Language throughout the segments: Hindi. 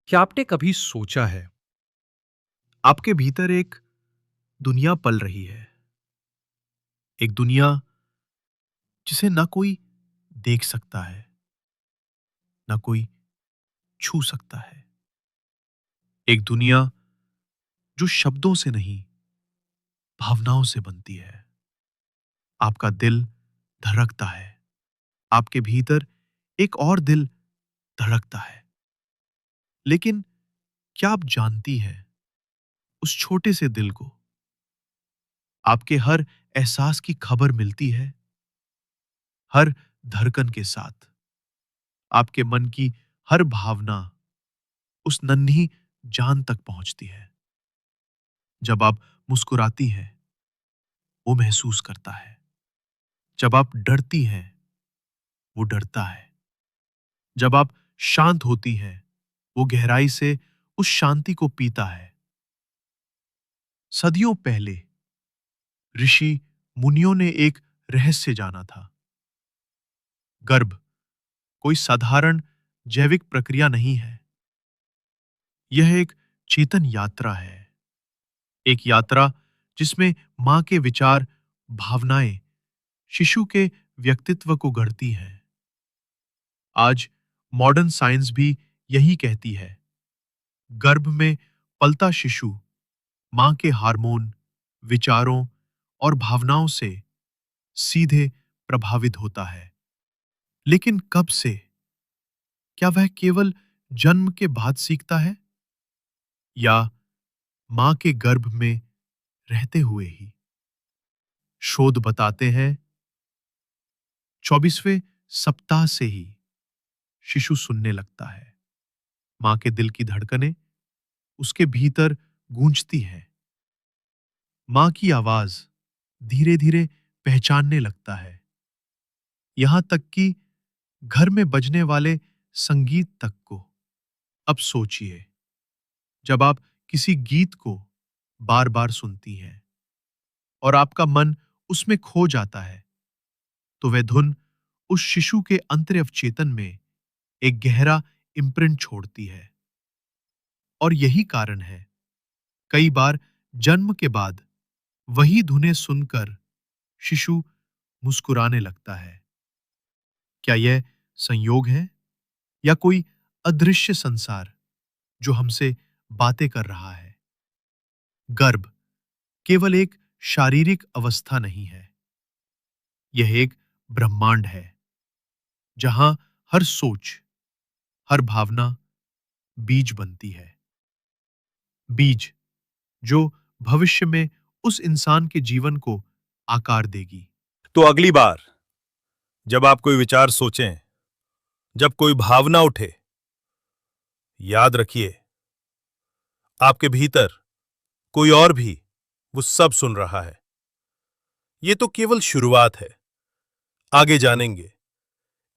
क्या आपने कभी सोचा है आपके भीतर एक दुनिया पल रही है। एक दुनिया जिसे ना कोई देख सकता है, ना कोई छू सकता है। एक दुनिया जो शब्दों से नहीं, भावनाओं से बनती है। आपका दिल धड़कता है, आपके भीतर एक और दिल धड़कता है। लेकिन क्या आप जानती हैं उस छोटे से दिल को आपके हर एहसास की खबर मिलती है? हर धड़कन के साथ आपके मन की हर भावना उस नन्ही जान तक पहुंचती है। जब आप मुस्कुराती हैं, वो महसूस करता है। जब आप डरती हैं, वो डरता है। जब आप शांत होती हैं, वो गहराई से उस शांति को पीता है। सदियों पहले ऋषि मुनियों ने एक रहस्य जाना था। गर्भ कोई साधारण जैविक प्रक्रिया नहीं है। यह एक चेतन यात्रा है। एक यात्रा जिसमें मां के विचार, भावनाएं शिशु के व्यक्तित्व को गढ़ती हैं। आज मॉडर्न साइंस भी यही कहती है। गर्भ में पलता शिशु मां के हार्मोन, विचारों और भावनाओं से सीधे प्रभावित होता है। लेकिन कब से? क्या वह केवल जन्म के बाद सीखता है, या मां के गर्भ में रहते हुए ही? शोध बताते हैं 24वें सप्ताह से ही शिशु सुनने लगता है। मां के दिल की धड़कनें उसके भीतर गूंजती हैं। मां की आवाज धीरे धीरे पहचानने लगता है। यहां तक कि घर में बजने वाले संगीत तक को। अब सोचिए, जब आप किसी गीत को बार बार सुनती हैं और आपका मन उसमें खो जाता है, तो वह धुन उस शिशु के अंतरअवचेतन में एक गहरा इम्प्रिंट छोड़ती है। और यही कारण है, कई बार जन्म के बाद वही धुनें सुनकर शिशु मुस्कुराने लगता है। क्या यह संयोग है, या कोई अदृश्य संसार जो हमसे बातें कर रहा है? गर्भ केवल एक शारीरिक अवस्था नहीं है। यह एक ब्रह्मांड है, जहां हर सोच, हर भावना बीज बनती है। बीज जो भविष्य में उस इंसान के जीवन को आकार देगी। तो अगली बार जब आप कोई विचार सोचें, जब कोई भावना उठे, याद रखिए, आपके भीतर कोई और भी वो सब सुन रहा है। ये तो केवल शुरुआत है। आगे जानेंगे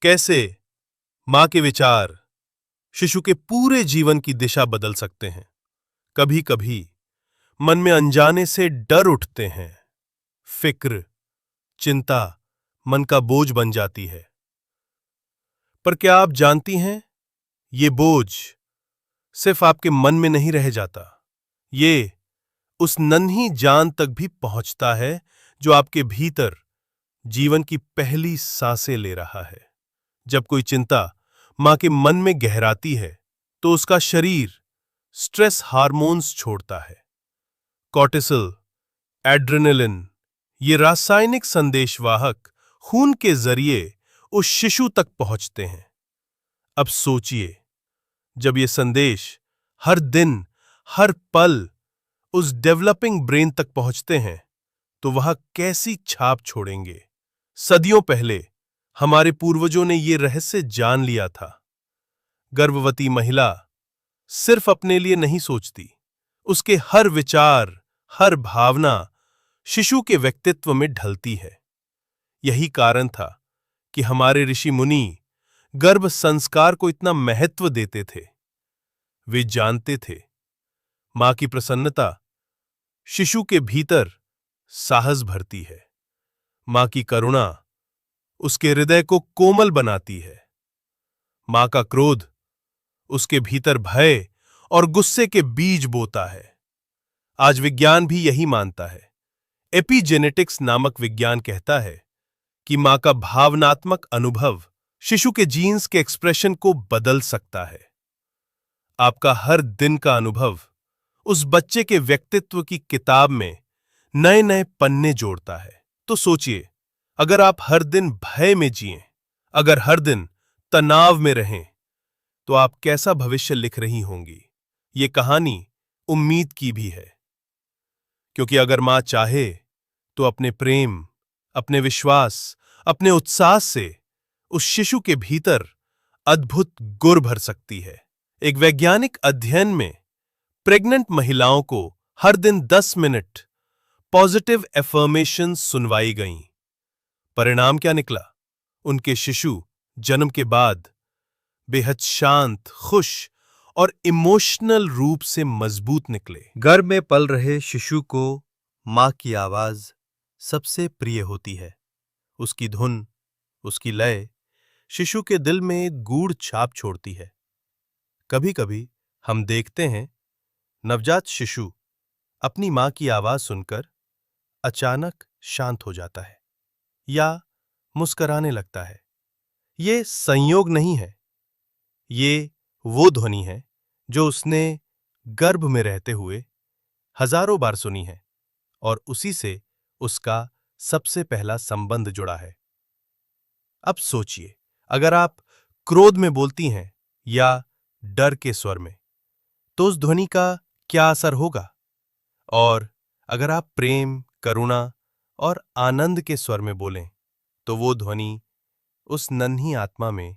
कैसे मां के विचार शिशु के पूरे जीवन की दिशा बदल सकते हैं। कभी कभी मन में अनजाने से डर उठते हैं। फिक्र, चिंता मन का बोझ बन जाती है। पर क्या आप जानती हैं, ये बोझ सिर्फ आपके मन में नहीं रह जाता। ये उस नन्ही जान तक भी पहुंचता है जो आपके भीतर जीवन की पहली सांसें ले रहा है। जब कोई चिंता मां के मन में गहराती है, तो उसका शरीर स्ट्रेस हार्मोन्स छोड़ता है। कॉर्टिसोल, एड्रेनलिन, ये रासायनिक संदेशवाहक खून के जरिए उस शिशु तक पहुंचते हैं। अब सोचिए, जब ये संदेश हर दिन, हर पल उस डेवलपिंग ब्रेन तक पहुंचते हैं, तो वह कैसी छाप छोड़ेंगे। सदियों पहले हमारे पूर्वजों ने ये रहस्य जान लिया था। गर्भवती महिला सिर्फ अपने लिए नहीं सोचती, उसके हर विचार, हर भावना शिशु के व्यक्तित्व में ढलती है। यही कारण था कि हमारे ऋषि मुनि गर्भ संस्कार को इतना महत्व देते थे। वे जानते थे, मां की प्रसन्नता शिशु के भीतर साहस भरती है। मां की करुणा उसके हृदय को कोमल बनाती है। मां का क्रोध उसके भीतर भय और गुस्से के बीज बोता है। आज विज्ञान भी यही मानता है। एपिजेनेटिक्स नामक विज्ञान कहता है कि मां का भावनात्मक अनुभव शिशु के जीन्स के एक्सप्रेशन को बदल सकता है। आपका हर दिन का अनुभव उस बच्चे के व्यक्तित्व की किताब में नए नए पन्ने जोड़ता है। तो सोचिए, अगर आप हर दिन भय में जिएं, अगर हर दिन तनाव में रहें, तो आप कैसा भविष्य लिख रही होंगी। ये कहानी उम्मीद की भी है, क्योंकि अगर मां चाहे तो अपने प्रेम, अपने विश्वास, अपने उत्साह से उस शिशु के भीतर अद्भुत गुर भर सकती है। एक वैज्ञानिक अध्ययन में प्रेग्नेंट महिलाओं को हर दिन 10 मिनट पॉजिटिव एफर्मेशन सुनवाई गईं। परिणाम क्या निकला? उनके शिशु जन्म के बाद बेहद शांत, खुश और इमोशनल रूप से मजबूत निकले। गर्भ में पल रहे शिशु को मां की आवाज सबसे प्रिय होती है। उसकी धुन, उसकी लय शिशु के दिल में एक गूढ़ छाप छोड़ती है। कभी कभी हम देखते हैं नवजात शिशु अपनी मां की आवाज सुनकर अचानक शांत हो जाता है या मुस्कराने लगता है। ये संयोग नहीं है, ये वो ध्वनि है जो उसने गर्भ में रहते हुए हजारों बार सुनी है और उसी से उसका सबसे पहला संबंध जुड़ा है। अब सोचिए, अगर आप क्रोध में बोलती हैं या डर के स्वर में, तो उस ध्वनि का क्या असर होगा? और अगर आप प्रेम, करुणा और आनंद के स्वर में बोलें, तो वो ध्वनि उस नन्ही आत्मा में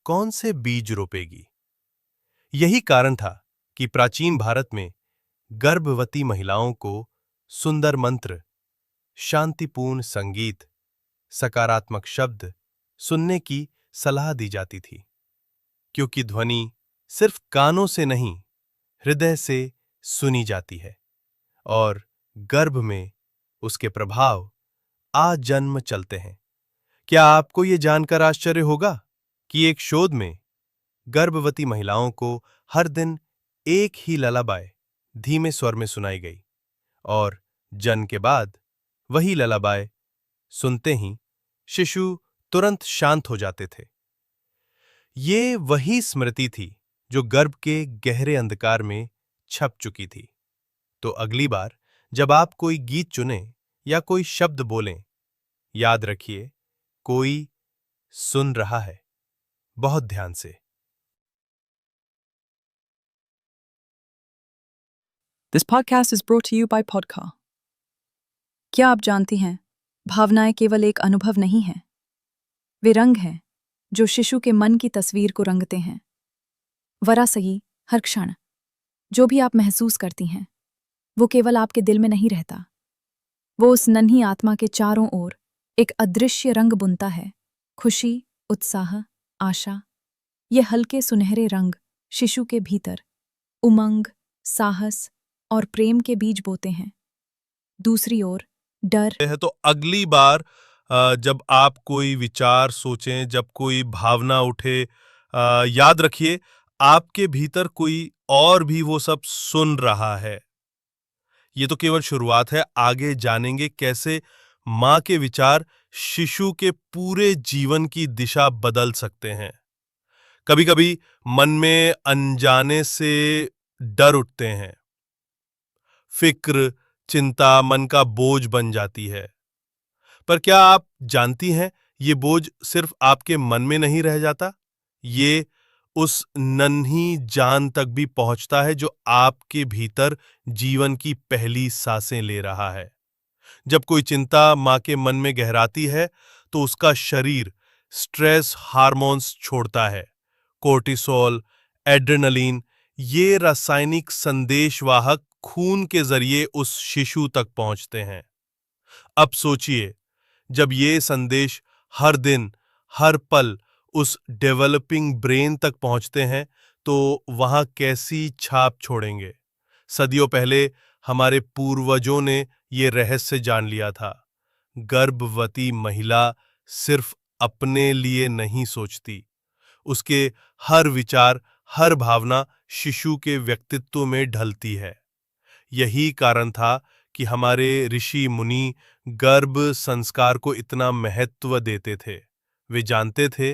कौन से बीज रोपेगी? यही कारण था कि प्राचीन भारत में गर्भवती महिलाओं को सुंदर मंत्र, शांतिपूर्ण संगीत, सकारात्मक शब्द सुनने की सलाह दी जाती थी, क्योंकि ध्वनि सिर्फ कानों से नहीं, हृदय से सुनी जाती है और गर्भ में उसके प्रभाव आजन्म चलते हैं। क्या आपको ये जानकर आश्चर्य होगा कि एक शोध में गर्भवती महिलाओं को हर दिन एक ही ललाबाय धीमे स्वर में सुनाई गई और जन्म के बाद वही ललाबाय सुनते ही शिशु तुरंत शांत हो जाते थे। ये वही स्मृति थी जो गर्भ के गहरे अंधकार में छप चुकी थी। तो अगली बार जब आप कोई गीत चुनें या कोई शब्द बोलें, याद रखिए, कोई सुन रहा है, बहुत ध्यान से। This podcast is brought to you by Podcar. क्या आप जानती हैं, भावनाएं केवल एक अनुभव नहीं हैं, वे रंग हैं जो शिशु के मन की तस्वीर को रंगते हैं। वरा सही, हर क्षण जो भी आप महसूस करती हैं, वो केवल आपके दिल में नहीं रहता, वो उस नन्ही आत्मा के चारों ओर एक अदृश्य रंग बुनता है। खुशी, उत्साह, आशा, ये हल्के सुनहरे रंग शिशु के भीतर उमंग, साहस और प्रेम के बीज बोते हैं। दूसरी ओर डर है तो अगली बार जब आप कोई विचार सोचें, जब कोई भावना उठे, याद रखिए आपके भीतर कोई और भी वो सब सुन रहा है। ये तो केवल शुरुआत है, आगे जानेंगे कैसे मां के विचार शिशु के पूरे जीवन की दिशा बदल सकते हैं। कभी कभी मन में अनजाने से डर उठते हैं, फिक्र, चिंता मन का बोझ बन जाती है। पर क्या आप जानती हैं, ये बोझ सिर्फ आपके मन में नहीं रह जाता, ये उस नन्ही जान तक भी पहुंचता है जो आपके भीतर जीवन की पहली सांसें ले रहा है। जब कोई चिंता मां के मन में गहराती है, तो उसका शरीर स्ट्रेस हार्मोन्स छोड़ता है। कोर्टिसोल, एड्रेनलिन, ये रासायनिक संदेशवाहक खून के जरिए उस शिशु तक पहुंचते हैं। अब सोचिए, जब ये संदेश हर दिन, हर पल उस डेवलपिंग ब्रेन तक पहुंचते हैं, तो वहां कैसी छाप छोड़ेंगे। सदियों पहले हमारे पूर्वजों ने ये रहस्य जान लिया था। गर्भवती महिला सिर्फ अपने लिए नहीं सोचती, उसके हर विचार, हर भावना शिशु के व्यक्तित्व में ढलती है। यही कारण था कि हमारे ऋषि मुनि गर्भ संस्कार को इतना महत्व देते थे। वे जानते थे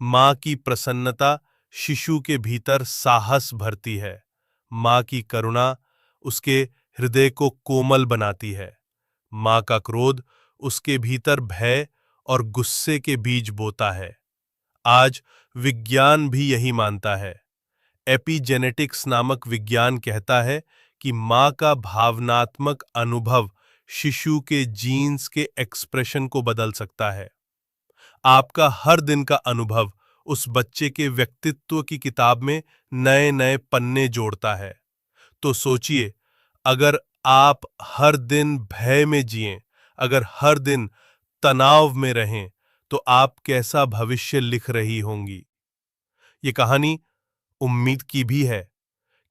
मां की प्रसन्नता शिशु के भीतर साहस भरती है, मां की करुणा उसके हृदय को कोमल बनाती है, मां का क्रोध उसके भीतर भय और गुस्से के बीज बोता है। आज विज्ञान भी यही मानता है। एपिजेनेटिक्स नामक विज्ञान कहता है कि मां का भावनात्मक अनुभव शिशु के जीन्स के एक्सप्रेशन को बदल सकता है। आपका हर दिन का अनुभव उस बच्चे के व्यक्तित्व की किताब में नए नए पन्ने जोड़ता है। तो सोचिए, अगर आप हर दिन भय में जिएं, अगर हर दिन तनाव में रहें, तो आप कैसा भविष्य लिख रही होंगी। ये कहानी उम्मीद की भी है,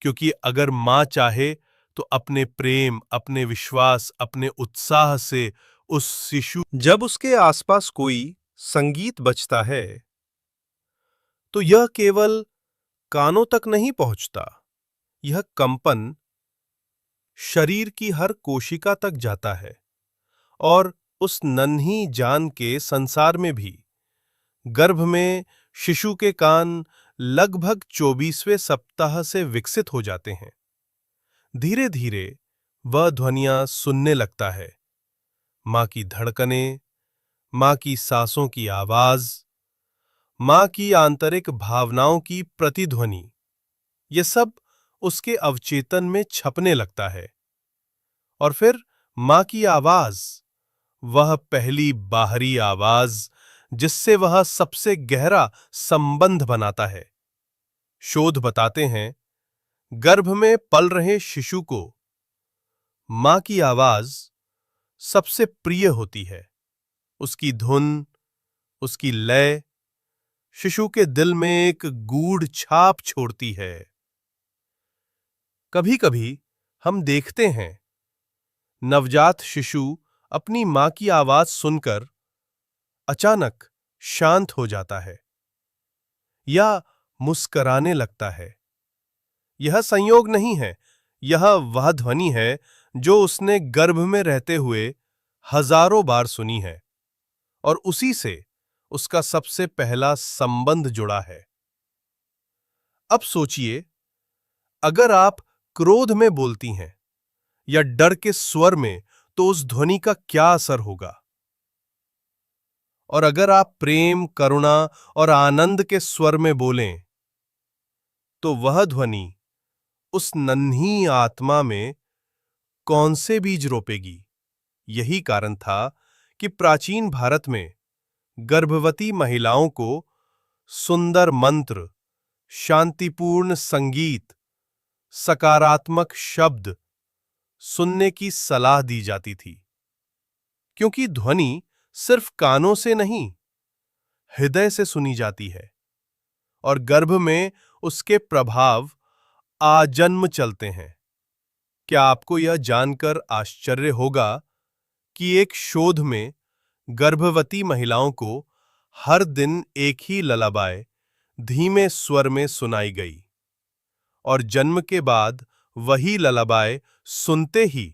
क्योंकि अगर मां चाहे तो अपने प्रेम, अपने विश्वास, अपने उत्साह से उस शिशु, जब उसके आसपास कोई संगीत बजता है तो यह केवल कानों तक नहीं पहुंचता, यह कंपन शरीर की हर कोशिका तक जाता है और उस नन्ही जान के संसार में भी। गर्भ में शिशु के कान लगभग 24वें सप्ताह से विकसित हो जाते हैं। धीरे धीरे वह ध्वनियां सुनने लगता है, मां की धड़कनें, मां की सांसों की आवाज, मां की आंतरिक भावनाओं की प्रतिध्वनि। ये सब उसके अवचेतन में छपने लगता है। और फिर मां की आवाज, वह पहली बाहरी आवाज जिससे वह सबसे गहरा संबंध बनाता है। शोध बताते हैं, गर्भ में पल रहे शिशु को मां की आवाज सबसे प्रिय होती है। उसकी धुन, उसकी लय शिशु के दिल में एक गूढ़ छाप छोड़ती है। कभी कभी हम देखते हैं नवजात शिशु अपनी मां की आवाज सुनकर अचानक शांत हो जाता है या मुस्कराने लगता है। यह संयोग नहीं है, यह वह ध्वनि है जो उसने गर्भ में रहते हुए हजारों बार सुनी है और उसी से उसका सबसे पहला संबंध जुड़ा है। अब सोचिए, अगर आप क्रोध में बोलती हैं या डर के स्वर में, तो उस ध्वनि का क्या असर होगा? और अगर आप प्रेम, करुणा और आनंद के स्वर में बोलें, तो वह ध्वनि उस नन्ही आत्मा में कौन से बीज रोपेगी? यही कारण था कि प्राचीन भारत में गर्भवती महिलाओं को सुंदर मंत्र, शांतिपूर्ण संगीत, सकारात्मक शब्द सुनने की सलाह दी जाती थी, क्योंकि ध्वनि सिर्फ कानों से नहीं, हृदय से सुनी जाती है और गर्भ में उसके प्रभाव आजन्म चलते हैं। क्या आपको यह जानकर आश्चर्य होगा कि एक शोध में गर्भवती महिलाओं को हर दिन एक ही ललाबाय धीमे स्वर में सुनाई गई और जन्म के बाद वही ललाबाय सुनते ही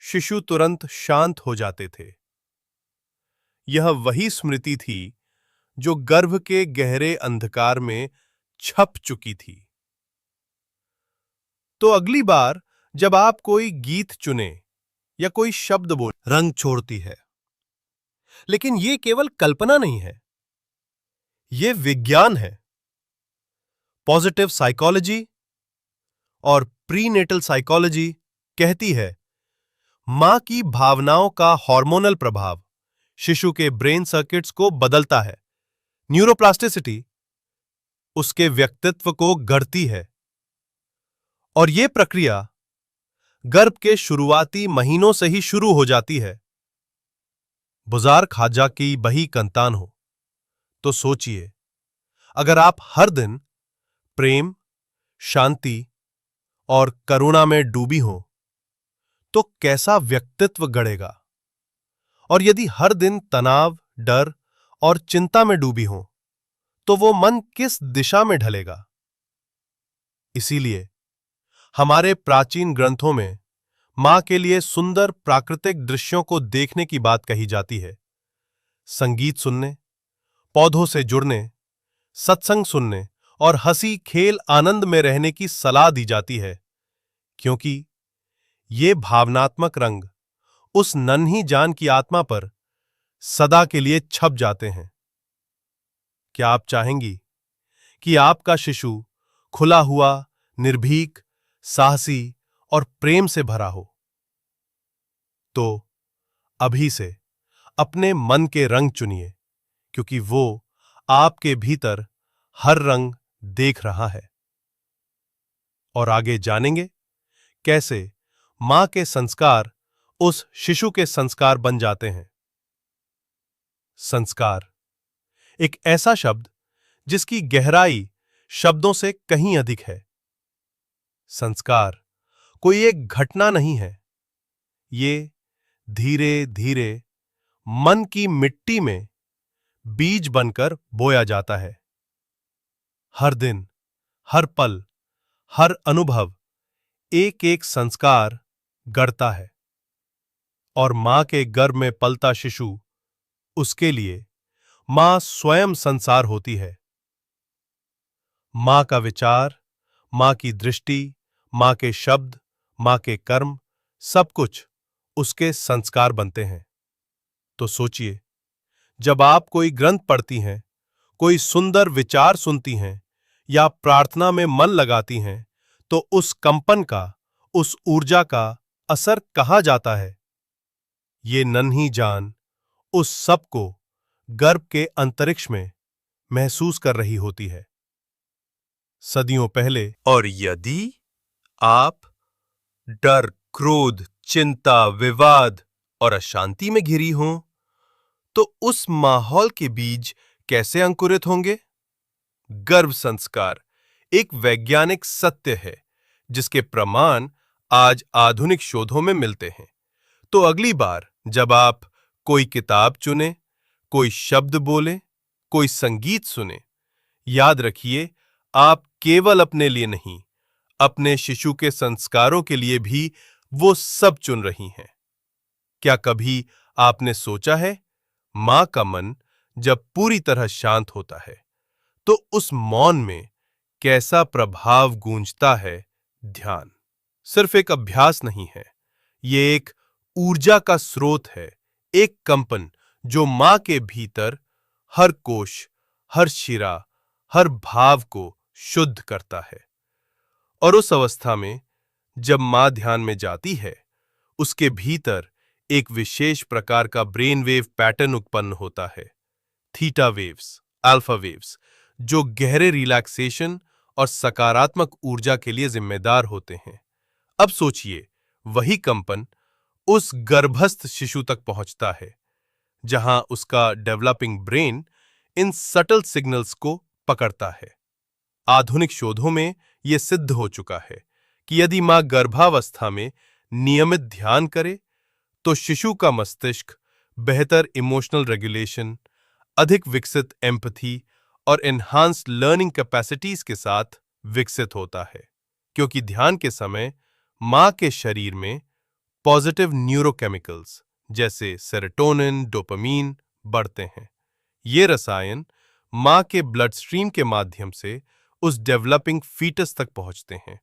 शिशु तुरंत शांत हो जाते थे। यह वही स्मृति थी जो गर्भ के गहरे अंधकार में छप चुकी थी। तो अगली बार जब आप कोई गीत चुने या कोई शब्द बोल, रंग छोड़ती है। लेकिन यह केवल कल्पना नहीं है, यह विज्ञान है। पॉजिटिव साइकोलॉजी और प्रीनेटल साइकोलॉजी कहती है, मां की भावनाओं का हार्मोनल प्रभाव शिशु के ब्रेन सर्किट्स को बदलता है। न्यूरोप्लास्टिसिटी उसके व्यक्तित्व को गढ़ती है और यह प्रक्रिया गर्भ के शुरुआती महीनों से ही शुरू हो जाती है। बुज़ार खाजा की बही कंतान हो तो सोचिए, अगर आप हर दिन प्रेम, शांति और करुणा में डूबी हो तो कैसा व्यक्तित्व गढ़ेगा। और यदि हर दिन तनाव, डर और चिंता में डूबी हो तो वो मन किस दिशा में ढलेगा। इसीलिए हमारे प्राचीन ग्रंथों में मां के लिए सुंदर प्राकृतिक दृश्यों को देखने की बात कही जाती है। संगीत सुनने, पौधों से जुड़ने, सत्संग सुनने और हंसी खेल आनंद में रहने की सलाह दी जाती है, क्योंकि ये भावनात्मक रंग उस नन्ही जान की आत्मा पर सदा के लिए छप जाते हैं। क्या आप चाहेंगी कि आपका शिशु खुला हुआ, निर्भीक, साहसी और प्रेम से भरा हो? तो अभी से अपने मन के रंग चुनिए, क्योंकि वो आपके भीतर हर रंग देख रहा है। और आगे जानेंगे कैसे मां के संस्कार उस शिशु के संस्कार बन जाते हैं। संस्कार एक ऐसा शब्द जिसकी गहराई शब्दों से कहीं अधिक है। संस्कार कोई एक घटना नहीं है, ये धीरे धीरे मन की मिट्टी में बीज बनकर बोया जाता है। हर दिन, हर पल, हर अनुभव एक एक संस्कार गढ़ता है। और मां के गर्भ में पलता शिशु, उसके लिए मां स्वयं संसार होती है। मां का विचार, मां की दृष्टि, मां के शब्द, मां के कर्म, सब कुछ उसके संस्कार बनते हैं। तो सोचिए, जब आप कोई ग्रंथ पढ़ती हैं, कोई सुंदर विचार सुनती हैं या प्रार्थना में मन लगाती हैं, तो उस कंपन का, उस ऊर्जा का असर कहाँ जाता है? ये नन्ही जान उस सब को गर्भ के अंतरिक्ष में महसूस कर रही होती है। सदियों पहले, और यदि आप डर, क्रोध, चिंता, विवाद और अशांति में घिरी हों, तो उस माहौल के बीज कैसे अंकुरित होंगे? गर्भ संस्कार एक वैज्ञानिक सत्य है जिसके प्रमाण आज आधुनिक शोधों में मिलते हैं। तो अगली बार जब आप कोई किताब चुनें, कोई शब्द बोलें, कोई संगीत सुने, याद रखिए, आप केवल अपने लिए नहीं, अपने शिशु के संस्कारों के लिए भी वो सब चुन रही हैं। क्या कभी आपने सोचा है, मां का मन जब पूरी तरह शांत होता है तो उस मौन में कैसा प्रभाव गूंजता है? ध्यान सिर्फ एक अभ्यास नहीं है, ये एक ऊर्जा का स्रोत है, एक कंपन जो मां के भीतर हर कोश, हर शिरा, हर भाव को शुद्ध करता है। और उस अवस्था में जब मां ध्यान में जाती है, उसके भीतर एक विशेष प्रकार का ब्रेन वेव पैटर्न उत्पन्न होता है, थीटा वेव्स, अल्फा वेव्स, जो गहरे रिलैक्सेशन और सकारात्मक ऊर्जा के लिए जिम्मेदार होते हैं। अब सोचिए, वही कंपन उस गर्भस्थ शिशु तक पहुंचता है, जहां उसका developing brain in subtle signals को पकड़ता है। आधुनिक शोधों में यह सिद्ध हो चुका है कि यदि मां गर्भावस्था में नियमित ध्यान करे, तो शिशु का मस्तिष्क बेहतर इमोशनल रेगुलेशन, अधिक विकसित एम्पैथी और एनहांस्ड लर्निंग कैपेसिटीज के साथ विकसित होता है, क्योंकि ध्यान के समय मां के शरीर में पॉजिटिव न्यूरोकेमिकल्स जैसे सेरोटोनिन, डोपामीन बढ़ते हैं। ये रसायन मां के ब्लड स्ट्रीम के माध्यम से उस डेवलपिंग फीटस तक पहुंचते हैं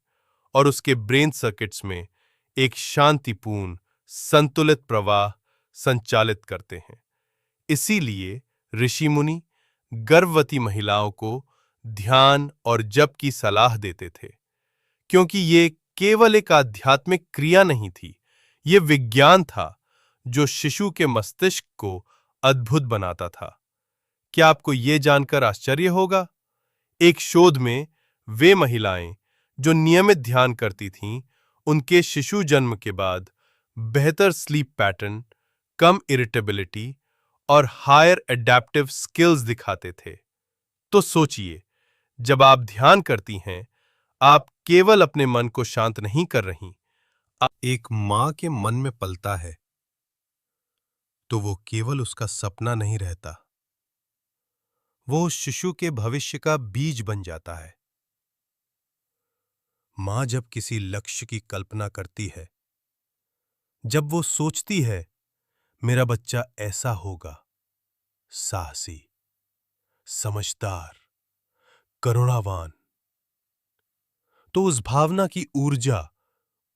और उसके ब्रेन सर्किट्स में एक शांतिपूर्ण, संतुलित प्रवाह संचालित करते हैं। इसीलिए ऋषि मुनि गर्भवती महिलाओं को ध्यान और जप की सलाह देते थे, क्योंकि ये केवल एक आध्यात्मिक क्रिया नहीं थी, ये विज्ञान था जो शिशु के मस्तिष्क को अद्भुत बनाता था। क्या आपको ये जानकर आश्चर्य होगा? एक शोध में वे महिलाएं जो नियमित ध्यान करती थीं, उनके शिशु जन्म के बाद बेहतर स्लीप पैटर्न, कम इरिटेबिलिटी और हायर एडेप्टिव स्किल्स दिखाते थे। तो सोचिए, जब आप ध्यान करती हैं, आप केवल अपने मन को शांत नहीं कर रही, एक मां के मन में पलता है, तो वो केवल उसका सपना नहीं रहता, वो शिशु के भविष्य का बीज बन जाता है। मां जब किसी लक्ष्य की कल्पना करती है, जब वो सोचती है मेरा बच्चा ऐसा होगा, साहसी, समझदार, करुणावान, तो उस भावना की ऊर्जा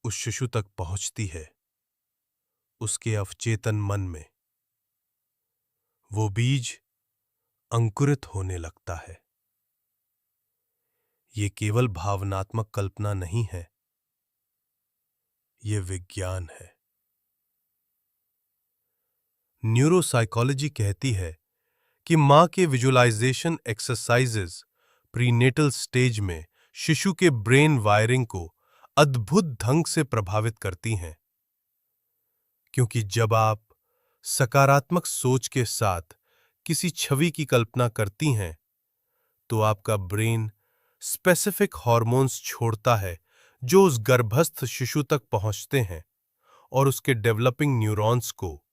उस शिशु तक पहुंचती है, उसके अवचेतन मन में। वो बीज अंकुरित होने लगता है। ये केवल भावनात्मक कल्पना नहीं है, ये विज्ञान है। न्यूरोसाइकोलॉजी कहती है कि मां के विजुअलाइजेशन एक्सरसाइजेस प्रीनेटल स्टेज में शिशु के ब्रेन वायरिंग को अद्भुत ढंग से प्रभावित करती हैं, क्योंकि जब आप सकारात्मक सोच के साथ किसी छवि की कल्पना करती हैं, तो आपका ब्रेन स्पेसिफिक हार्मोन्स छोड़ता है जो उस गर्भस्थ शिशु तक पहुंचते हैं और उसके डेवलपिंग न्यूरॉन्स को।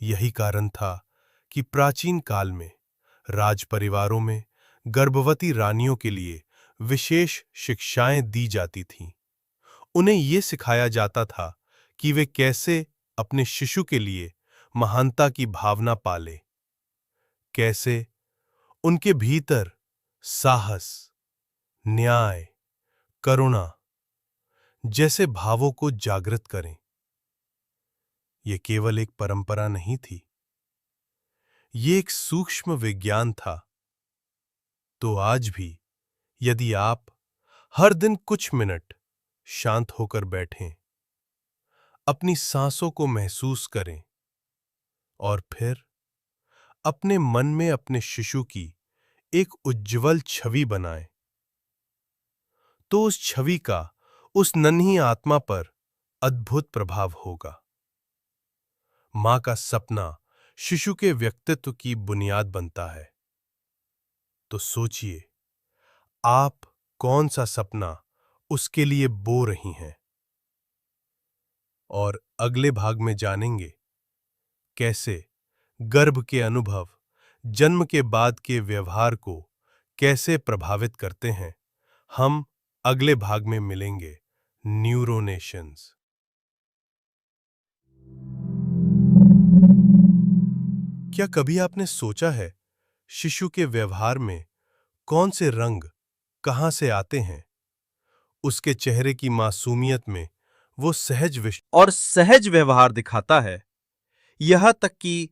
यही कारण था कि प्राचीन काल में राज परिवारों में गर्भवती रानियों के लिए विशेष शिक्षाएं दी जाती थीं। उन्हें यह सिखाया जाता था कि वे कैसे अपने शिशु के लिए महानता की भावना पाले, कैसे उनके भीतर साहस, न्याय, करुणा जैसे भावों को जागृत करें। यह केवल एक परंपरा नहीं थी, ये एक सूक्ष्म विज्ञान था। तो आज भी यदि आप हर दिन कुछ मिनट शांत होकर बैठें, अपनी सांसों को महसूस करें और फिर अपने मन में अपने शिशु की एक उज्जवल छवि बनाएं, तो उस छवि का उस नन्ही आत्मा पर अद्भुत प्रभाव होगा। मां का सपना शिशु के व्यक्तित्व की बुनियाद बनता है। तो सोचिए, आप कौन सा सपना उसके लिए बो रही हैं? और अगले भाग में जानेंगे कैसे गर्भ के अनुभव जन्म के बाद के व्यवहार को कैसे प्रभावित करते हैं। हम अगले भाग में मिलेंगे। न्यूरोनेशंस। क्या कभी आपने सोचा है शिशु के व्यवहार में कौन से रंग कहां से आते हैं? उसके चेहरे की मासूमियत में वो सहज व्यवहार दिखाता है, यहां तक कि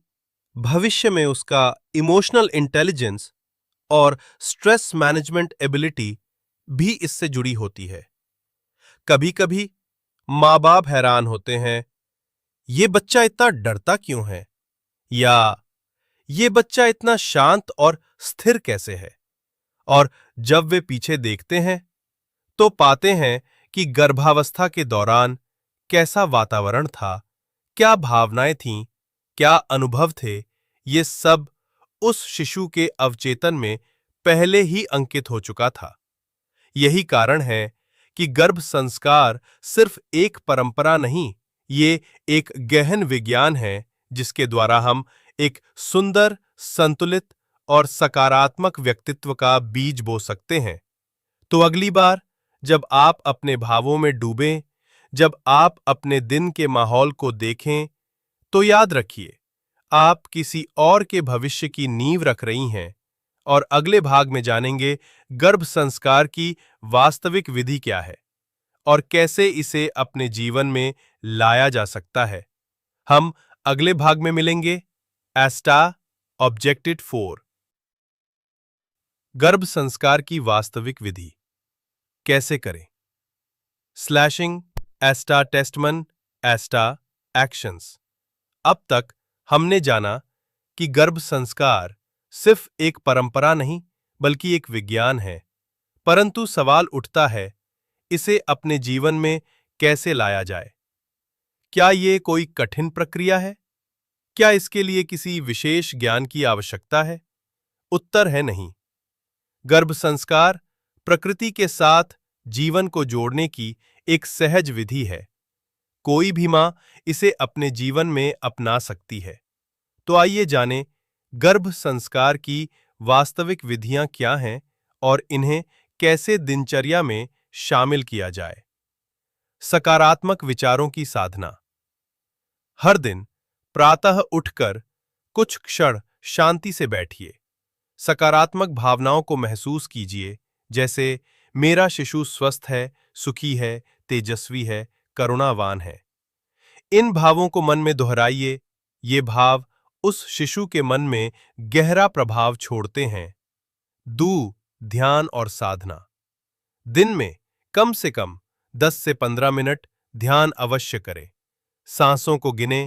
भविष्य में उसका इमोशनल इंटेलिजेंस और स्ट्रेस मैनेजमेंट एबिलिटी भी इससे जुड़ी होती है। कभी-कभी माँ बाप हैरान होते हैं, ये बच्चा इतना डरता क्यों है, या ये बच्चा इतना शांत और स्थिर कैसे है। और जब वे पीछे देखते हैं तो पाते हैं कि गर्भावस्था के दौरान कैसा वातावरण था, क्या भावनाएं थीं, क्या अनुभव थे, ये सब उस शिशु के अवचेतन में पहले ही अंकित हो चुका था। यही कारण है कि गर्भ संस्कार सिर्फ एक परंपरा नहीं, ये एक गहन विज्ञान है जिसके द्वारा हम एक सुंदर, संतुलित और सकारात्मक व्यक्तित्व का बीज बो सकते हैं। तो अगली बार जब आप अपने भावों में डूबें, जब आप अपने दिन के माहौल को देखें, तो याद रखिए, आप किसी और के भविष्य की नींव रख रही हैं। और अगले भाग में जानेंगे गर्भ संस्कार की वास्तविक विधि क्या है और कैसे इसे अपने जीवन में लाया जा सकता है। हम अगले भाग में मिलेंगे। एस्टा ऑब्जेक्टिव 4। गर्भ संस्कार की वास्तविक विधि कैसे करें? Slashing एस्टा testament एस्टा actions. अब तक हमने जाना कि गर्भ संस्कार सिर्फ एक परंपरा नहीं बल्कि एक विज्ञान है। परंतु सवाल उठता है, इसे अपने जीवन में कैसे लाया जाए? क्या ये कोई कठिन प्रक्रिया है? क्या इसके लिए किसी विशेष ज्ञान की आवश्यकता है? उत्तर है नहीं। गर्भ संस्कार प्रकृति के साथ जीवन को जोड़ने की एक सहज विधि है। कोई भी मां इसे अपने जीवन में अपना सकती है। तो आइए जानें गर्भ संस्कार की वास्तविक विधियां क्या हैं और इन्हें कैसे दिनचर्या में शामिल किया जाए। सकारात्मक विचारों की साधना। हर दिन प्रातः उठकर कुछ क्षण शांति से बैठिए। सकारात्मक भावनाओं को महसूस कीजिए, जैसे मेरा शिशु स्वस्थ है, सुखी है, तेजस्वी है, करुणावान है। इन भावों को मन में दोहराइए। ये भाव उस शिशु के मन में गहरा प्रभाव छोड़ते हैं। 2. ध्यान और साधना। दिन में कम से कम 10 से 15 मिनट ध्यान अवश्य करें। सांसों को गिनें,